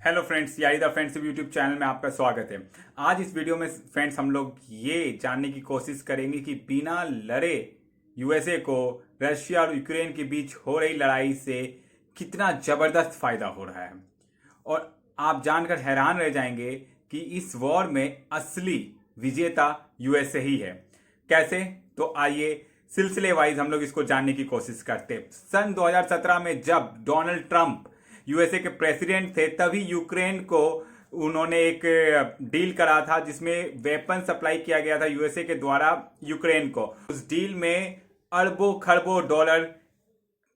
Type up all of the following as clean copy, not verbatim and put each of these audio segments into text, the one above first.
Hello friends, यारी the friends YouTube channel में आपका स्वागत है। आज इस वीडियो में फ्रेंड्स हम लोग ये जानने की कोशिश करेंगे कि बिना लड़े यूएसए को रशिया और यूक्रेन के बीच हो रही लड़ाई से कितना ज़बरदस्त फायदा हो रहा है। और आप जानकर हैरान रह जाएंगे कि इस वॉर में असली विजेता यूएसए ही है। कैसे? तो आइए सिलसिले वाइज हम लोग इसको जानने की कोशिश करते हैं। सन 2017 में जब डोनाल्ड ट्रंप यूएसए के प्रेसिडेंट थे, तभी यूक्रेन को उन्होंने एक डील करा था जिसमें वेपन सप्लाई किया गया था यूएसए के द्वारा यूक्रेन को। उस डील में अरबों खरबों डॉलर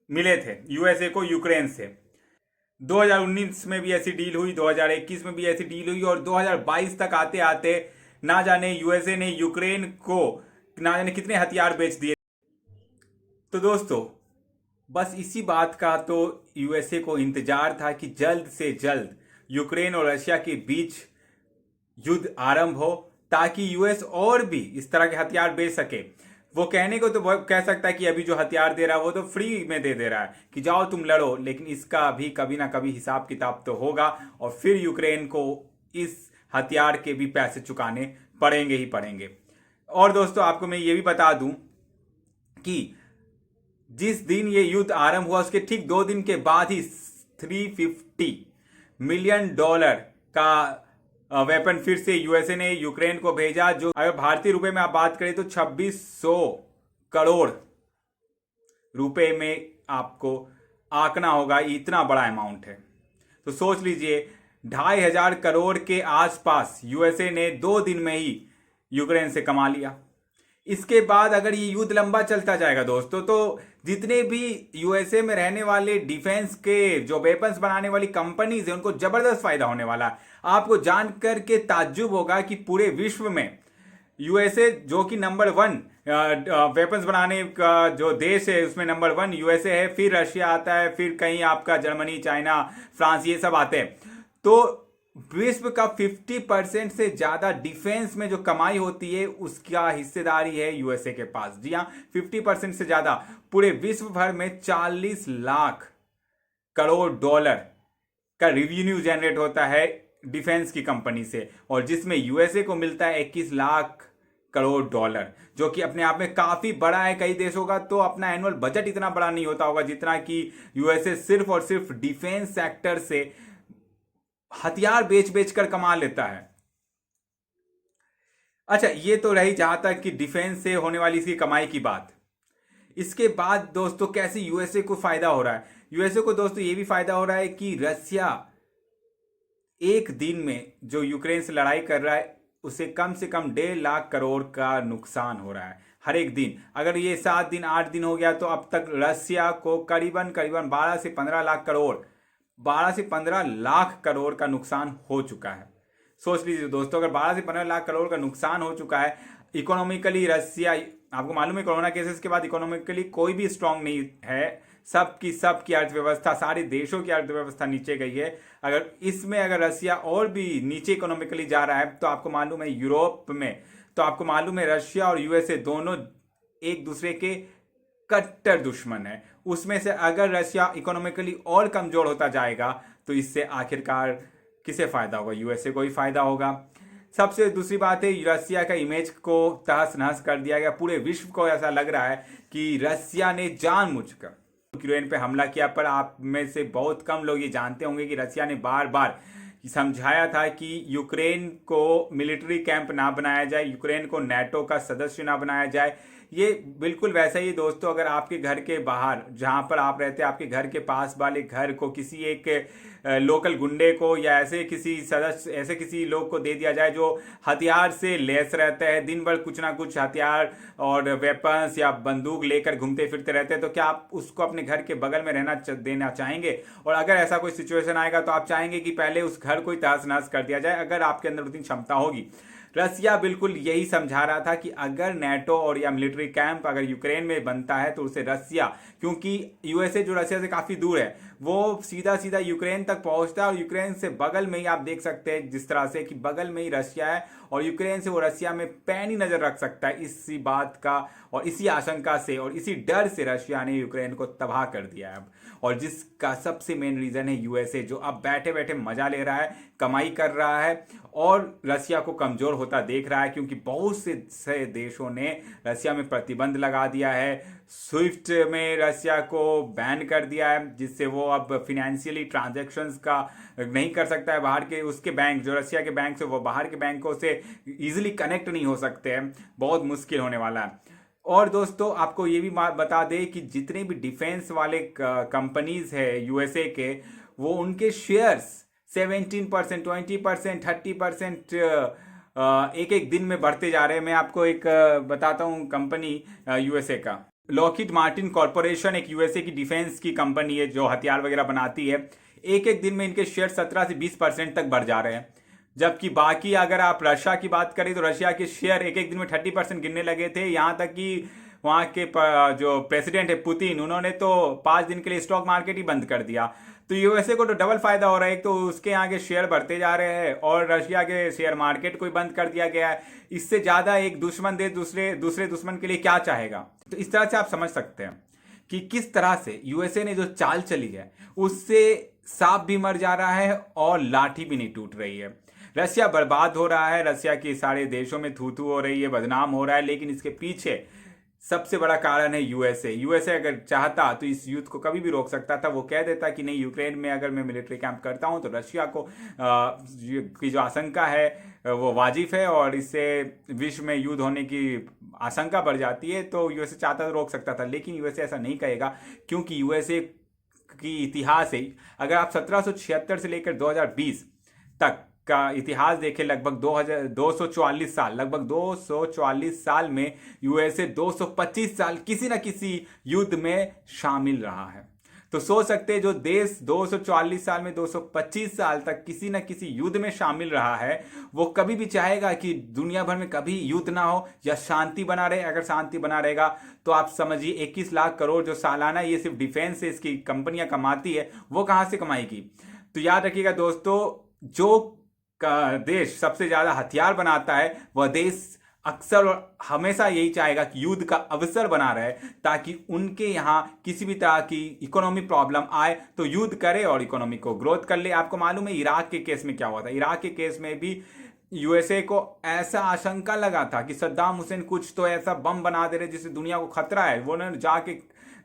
मिले थे यूएसए को यूक्रेन से। 2019 में भी ऐसी डील हुई, 2021 में भी ऐसी डील हुई और 2022 तक आते आते ना जाने यूएसए ने यूक्रेन को ना जाने कितने हथियार बेच दिए। तो दोस्तों, बस इसी बात का तो यूएसए को इंतजार था कि जल्द से जल्द यूक्रेन और रशिया के बीच युद्ध आरंभ हो, ताकि यूएस और भी इस तरह के हथियार बेच सके। वो कहने को तो कह सकता है कि अभी जो हथियार दे रहा है वो तो फ्री में दे रहा है कि जाओ तुम लड़ो, लेकिन इसका भी कभी ना कभी हिसाब किताब तो होगा और फिर यूक्रेन को इस हथियार के भी पैसे चुकाने पड़ेंगे ही पड़ेंगे। और दोस्तों, आपको मैं ये भी बता दूं कि जिस दिन ये युद्ध आरंभ हुआ उसके ठीक 2 दिन के बाद ही $350 मिलियन का वेपन फिर से यूएसए ने यूक्रेन को भेजा, जो अगर भारतीय रुपए में आप बात करें तो 2600 करोड़ रुपए में आपको आंकना होगा। इतना बड़ा अमाउंट है। तो सोच लीजिए 2500 करोड़ के आसपास यूएसए ने 2 दिन में ही यूक्रेन से कमा लिया। इसके बाद अगर ये युद्ध लंबा चलता जाएगा दोस्तों, तो जितने भी यूएसए में रहने वाले डिफेंस के जो वेपन्स बनाने वाली कंपनीज है उनको जबरदस्त फायदा होने वाला है। आपको जानकर के ताज्जुब होगा कि पूरे विश्व में यूएसए, जो कि नंबर 1 वेपन्स बनाने का जो देश है उसमें नंबर 1 यूएसए है, फिर रशिया आता है, फिर कहीं आपका जर्मनी, चाइना, फ्रांस, ये सब आते हैं। तो विश्व का 50% से ज्यादा डिफेंस में जो कमाई होती है उसका हिस्सेदारी है यूएसए के पास। जी हाँ, 50% से ज्यादा। पूरे विश्व भर में 40 लाख करोड़ डॉलर का रेवेन्यू जनरेट होता है डिफेंस की कंपनी से, और जिसमें यूएसए को मिलता है 21 लाख करोड़ डॉलर, जो कि अपने आप में काफी बड़ा है। कई देशों का तो अपना एनुअल बजट इतना बड़ा नहीं होता होगा जितना कि यूएसए सिर्फ और सिर्फ डिफेंस सेक्टर से हथियार बेच बेच कर कमा लेता है। अच्छा, ये तो रही जहां तक कि डिफेंस से होने वाली इसकी कमाई की बात। इसके बाद दोस्तों, कैसे यूएसए को फायदा हो रहा है? यूएसए को दोस्तों ये भी फायदा हो रहा है कि रशिया एक दिन में जो यूक्रेन से लड़ाई कर रहा है उसे कम से कम 1.5 लाख करोड़ का नुकसान हो रहा है हर एक दिन। अगर ये 7 दिन 8 दिन हो गया तो अब तक रशिया को करीबन 12 से 15 लाख करोड़ 12 से 15 लाख करोड़ का नुकसान हो चुका है। सोच लीजिए दोस्तों, अगर 12 से 15 लाख करोड़ का नुकसान हो चुका है, इकोनॉमिकली रशिया, आपको मालूम है कोरोना केसेस के बाद इकोनॉमिकली कोई भी स्ट्रांग नहीं है। सबकी अर्थव्यवस्था, सारे देशों की अर्थव्यवस्था नीचे गई है। अगर रशिया और भी नीचे इकोनॉमिकली जा रहा है तो आपको मालूम है यूरोप में, तो आपको मालूम है रशिया और यूएसए दोनों एक दूसरे के कट्टर दुश्मन है। उसमें से अगर रशिया इकोनॉमिकली और कमजोर होता जाएगा तो इससे आखिरकार किसे फायदा होगा? यूएसए को ही फायदा होगा। सबसे दूसरी बात है, रशिया का इमेज को तहस नहस कर दिया गया। पूरे विश्व को ऐसा लग रहा है कि रशिया ने जानबूझकर यूक्रेन पे हमला किया। पर आप में से बहुत कम लोग ये जानते होंगे कि रशिया ने बार बार समझाया था कि यूक्रेन को मिलिट्री कैंप ना बनाया जाए, यूक्रेन को नाटो का सदस्य ना बनाया जाए। ये बिल्कुल वैसा ही दोस्तों, अगर आपके घर के बाहर जहां पर आप रहते हैं, आपके घर के पास वाले घर को किसी एक लोकल गुंडे को या ऐसे किसी लोग को दे दिया जाए जो हथियार से लैस रहता है, दिन भर कुछ ना कुछ हथियार और वेपन्स या बंदूक लेकर घूमते फिरते रहते हैं, तो क्या आप उसको अपने घर के बगल में रहना देना चाहेंगे? और अगर ऐसा कोई सिचुएशन आएगा तो आप चाहेंगे कि पहले उस घर को ही तहस नहस कर दिया जाए, अगर आपके अंदर उतनी क्षमता होगी। रसिया बिल्कुल यही समझा रहा था कि अगर नाटो और या मिलिट्री कैंप अगर यूक्रेन में बनता है तो उसे रसिया, क्योंकि यूएसए जो रसिया से काफी दूर है, वो सीधा सीधा यूक्रेन तक पहुंचता है और यूक्रेन से बगल में ही आप देख सकते हैं जिस तरह से कि बगल में ही रशिया है और यूक्रेन से वो रशिया में पैनी नजर रख सकता है। इसी बात का और इसी आशंका से और इसी डर से रशिया ने यूक्रेन को तबाह कर दिया है अब। और जिसका सबसे मेन रीजन है यूएसए, जो अब बैठे बैठे मजा ले रहा है, कमाई कर रहा है और रशिया को कमजोर होता देख रहा है, क्योंकि बहुत से देशों ने रशिया में प्रतिबंध लगा दिया है। स्विफ्ट में रशिया को बैन कर दिया है, जिससे वो अब फिनेंशियली ट्रांजैक्शंस का नहीं कर सकता है। बाहर के उसके बैंक, जो रशिया के बैंक से, वो बाहर के बैंकों से इजीली कनेक्ट नहीं हो सकते हैं। बहुत मुश्किल होने वाला है। और दोस्तों आपको ये भी बता दें कि जितने भी डिफेंस वाले कंपनीज है यूएसए के, वो उनके शेयर्स 17%, 20%, 30% एक एक दिन में बढ़ते जा रहे हैं। मैं आपको एक बताता हूँ कंपनी यूएसए का। लॉकहीड मार्टिन कॉर्पोरेशन एक यूएसए की डिफेंस की कंपनी है जो हथियार वगैरह बनाती है। एक एक दिन में इनके शेयर 17 से 20% तक बढ़ जा रहे हैं। जबकि बाकी अगर आप रशिया की बात करें तो रशिया के शेयर एक एक दिन में 30% गिरने लगे थे। यहाँ तक कि वहाँ के जो प्रेसिडेंट है पुतिन, उन्होंने तो 5 दिन के लिए स्टॉक मार्केट ही बंद कर दिया। तो यूएसए को तो डबल फायदा हो रहा है। एक तो उसके यहाँ के शेयर बढ़ते जा रहे हैं और रशिया के शेयर मार्केट को ही बंद कर दिया गया है। इससे ज्यादा एक दुश्मन देश दूसरे दुश्मन के लिए क्या चाहेगा। तो इस तरह से आप समझ सकते हैं कि किस तरह से यूएसए ने जो चाल चली है उससे सांप भी मर जा रहा है और लाठी भी नहीं टूट रही है। रशिया बर्बाद हो रहा है, रशिया की सारे देशों में थू थू हो रही है, बदनाम हो रहा है, लेकिन इसके पीछे सबसे बड़ा कारण है यूएसए। यूएसए अगर चाहता तो इस युद्ध को कभी भी रोक सकता था। वो कह देता कि नहीं, यूक्रेन में अगर मैं मिलिट्री कैंप करता हूं तो रशिया को की जो आशंका है वो वाजिब है और इससे विश्व में युद्ध होने की आशंका बढ़ जाती है। तो यूएसए चाहता तो रोक सकता था, लेकिन यूएसए ऐसा नहीं कहेगा, क्योंकि यूएसए की इतिहास है। अगर आप 1776 से लेकर 2020 तक का इतिहास देखें, लगभग 244 साल, लगभग 244 साल में यूएसए 225 साल किसी न किसी युद्ध में शामिल रहा है। तो सोच सकते हैं जो देश 244 साल में 225 साल तक किसी न किसी युद्ध में शामिल रहा है, वो कभी भी चाहेगा कि दुनिया भर में कभी युद्ध ना हो या शांति बना रहे। अगर शांति बना रहेगा तो आप समझिए 21 लाख करोड़ जो सालाना ये सिर्फ डिफेंस से इसकी कंपनियां कमाती है, वो कहां से कमाएगी। तो याद रखिएगा दोस्तों, जो का देश सबसे ज्यादा हथियार बनाता है वह देश अक्सर और हमेशा यही चाहेगा कि युद्ध का अवसर बना रहे, ताकि उनके यहां किसी भी तरह की इकोनॉमी प्रॉब्लम आए तो युद्ध करे और इकोनॉमी को ग्रोथ कर ले। आपको मालूम है इराक के केस में क्या हुआ था। इराक के केस में भी यूएसए को ऐसा आशंका लगा था कि सद्दाम हुसैन कुछ तो ऐसा बम बना दे रहे जिससे दुनिया को खतरा है। वो ने जाके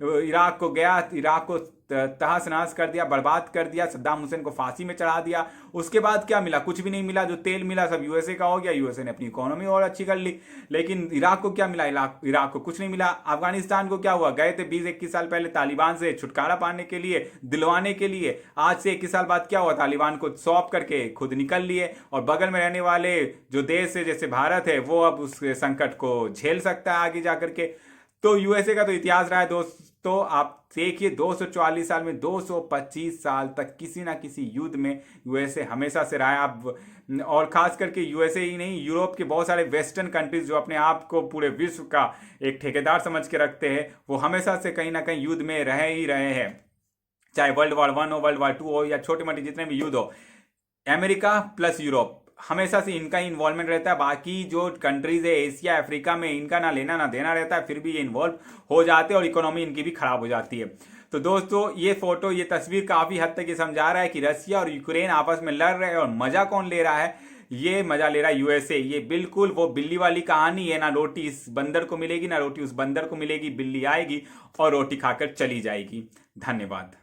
इराक को गया, इराक को तहस नहस कर दिया, बर्बाद कर दिया, सद्दाम हुसैन को फांसी में चढ़ा दिया। उसके बाद क्या मिला? कुछ भी नहीं मिला। जो तेल मिला सब यूएसए का हो गया, यूएसए ने अपनी इकोनॉमी और अच्छी कर ली। लेकिन इराक को क्या मिला? इराक को कुछ नहीं मिला। अफगानिस्तान को क्या हुआ? गए थे 20-21 साल पहले तालिबान से छुटकारा पाने के लिए, दिलवाने के लिए। आज से 21 साल बाद क्या हुआ? तालिबान को सौंप करके खुद निकल लिए और बगल में रहने वाले जो देश है जैसे भारत है, वो अब उस संकट को झेल सकता है आगे जाकर के। तो यूएसए का तो इतिहास रहा है दोस्तों। आप देखिए 244 साल में 225 साल तक किसी ना किसी युद्ध में यूएसए हमेशा से रहा है। अब और खास करके यूएसए ही नहीं, यूरोप के बहुत सारे वेस्टर्न कंट्रीज जो अपने आप को पूरे विश्व का एक ठेकेदार समझ के रखते हैं, वो हमेशा से कहीं ना कहीं युद्ध में रहे ही रहे हैं। चाहे वर्ल्ड वॉर 1 हो, वर्ल्ड वॉर 2 हो या छोटे मोटे जितने भी युद्ध हो, अमेरिका प्लस यूरोप हमेशा से इनका ही इन्वॉल्वमेंट रहता है। बाकी जो कंट्रीज है एशिया अफ्रीका में, इनका ना लेना ना देना रहता है, फिर भी ये इन्वॉल्व हो जाते हैं और इकोनॉमी इनकी भी खराब हो जाती है। तो दोस्तों ये फोटो, ये तस्वीर काफी हद तक ये समझा रहा है कि रशिया और यूक्रेन आपस में लड़ रहे हैं और मजा कौन ले रहा है? ये मजा ले रहा है यूएसए। ये बिल्कुल वो बिल्ली वाली कहानी है, ना रोटी इस बंदर को मिलेगी ना रोटी उस बंदर को मिलेगी। बिल्ली आएगी और रोटी खाकर चली जाएगी। धन्यवाद।